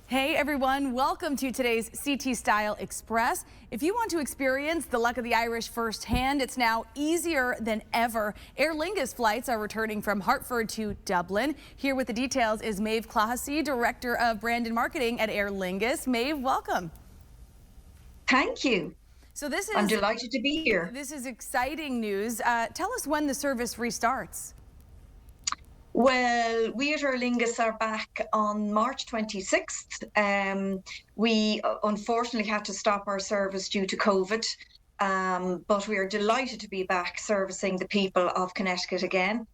Hey everyone, welcome to today's CT Style Express. If you want to experience the luck of the Irish firsthand, it's now easier than ever. Aer Lingus flights are returning from Hartford to Dublin. Here with the details is Maeve Clohessy, Director of Brand and Marketing at Aer Lingus. Maeve, welcome. Thank you. So I'm delighted to be here. This is exciting news. Tell us when the service restarts. Well, we at Aer Lingus are back on March 26th. We unfortunately had to stop our service due to COVID, but we are delighted to be back servicing the people of Connecticut again,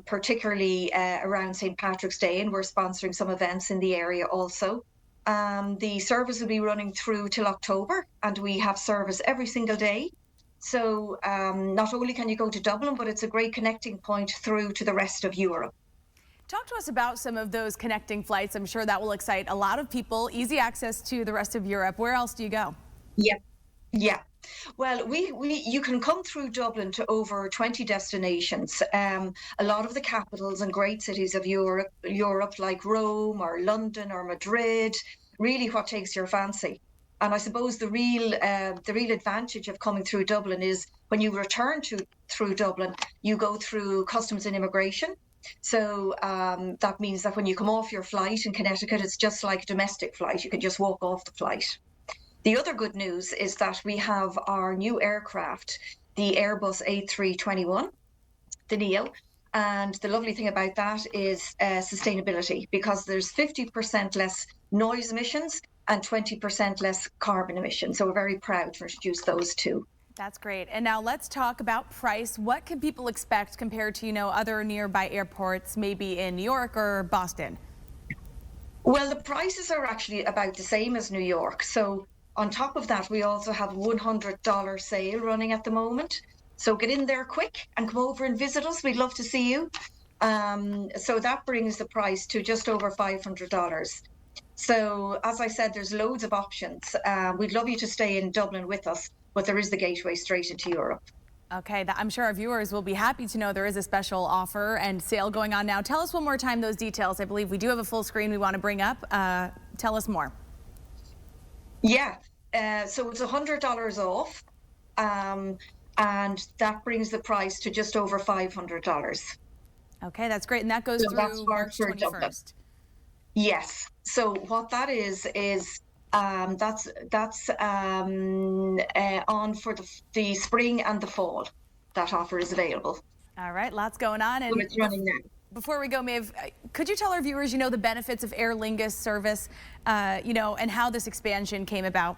particularly around St. Patrick's Day, and we're sponsoring some events in the area also. The service will be running through till October, and we have service every single day. So not only can you go to Dublin, but it's a great connecting point through to the rest of Europe. Talk to us about some of those connecting flights. I'm sure that will excite a lot of people. Easy access to the rest of Europe. Where else do you go? Yeah. Well, you can come through Dublin to over 20 destinations. A lot of the capitals and great cities of Europe like Rome or London or Madrid, really what takes your fancy. And I suppose the real advantage of coming through Dublin is when you return through Dublin, you go through customs and immigration. So that means that when you come off your flight in Connecticut, it's just like a domestic flight. You can just walk off the flight. The other good news is that we have our new aircraft, the Airbus A321, the Neo. And the lovely thing about that is sustainability, because there's 50% less noise emissions and 20% less carbon emissions. So we're very proud to introduce those two. That's great. And now let's talk about price. What can people expect compared to, other nearby airports, maybe in New York or Boston? Well, the prices are actually about the same as New York. So on top of that, we also have a $100 sale running at the moment. So get in there quick and come over and visit us. We'd love to see you. So that brings the price to just over $500. So as I said, there's loads of options. We'd love you to stay in Dublin with us, but there is the gateway straight into Europe. Okay, I'm sure our viewers will be happy to know there is a special offer and sale going on now. Tell us one more time those details. I believe we do have a full screen we want to bring up. Tell us more. Yeah, so it's $100 off, and that brings the price to just over $500. Okay, that's great, and that goes through March 21st. Yes. So what that is that's on for the spring and the fall. That offer is available. All right, lots going on, and it's running now. Before we go, Maeve, could you tell our viewers, the benefits of Aer Lingus service, and how this expansion came about?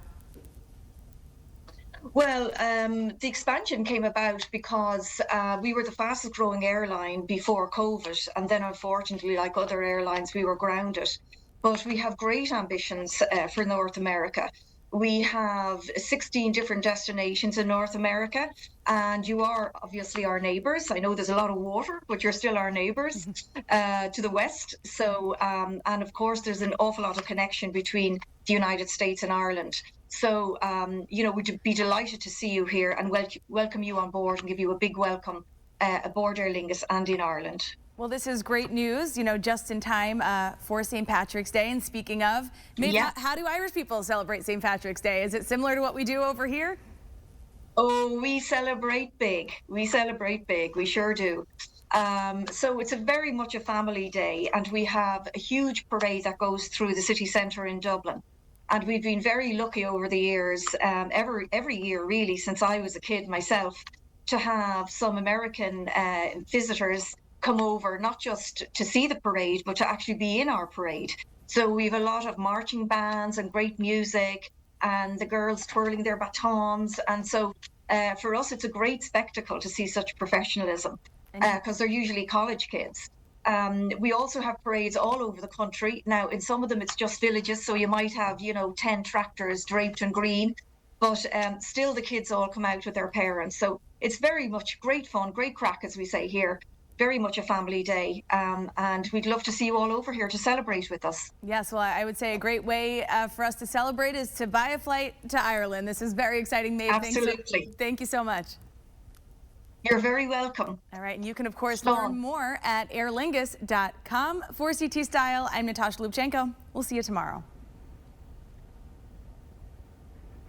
Well, the expansion came about because we were the fastest growing airline before COVID. And then unfortunately, like other airlines, we were grounded. But we have great ambitions for North America. We have 16 different destinations in North America, and you are obviously our neighbours. I know there's a lot of water, but you're still our neighbours to the west. So, and of course, there's an awful lot of connection between the United States and Ireland. So, we'd be delighted to see you here and welcome you on board and give you a big welcome aboard Aer Lingus and in Ireland. Well, this is great news, just in time for St. Patrick's Day. And speaking of, how do Irish people celebrate St. Patrick's Day? Is it similar to what we do over here? Oh, we celebrate big. We celebrate big. We sure do. So it's very much a family day, and we have a huge parade that goes through the city centre in Dublin. And we've been very lucky over the years, every year really, since I was a kid myself, to have some American visitors come over, not just to see the parade, but to actually be in our parade. So we have a lot of marching bands and great music, and the girls twirling their batons. And so for us, it's a great spectacle to see such professionalism, because they're usually college kids. We also have parades all over the country. Now, in some of them, it's just villages, so you might have, 10 tractors draped in green, but still the kids all come out with their parents. So it's very much great fun, great crack, as we say here. Very much a family day, and we'd love to see you all over here to celebrate with us. Yes, well, I would say a great way for us to celebrate is to buy a flight to Ireland. This is very exciting, Maeve. Absolutely. Thank you so much. You're very welcome. All right, and you can, of course, So learn more at airlingus.com. For CT Style, I'm Natasha Lubchenko. We'll see you tomorrow.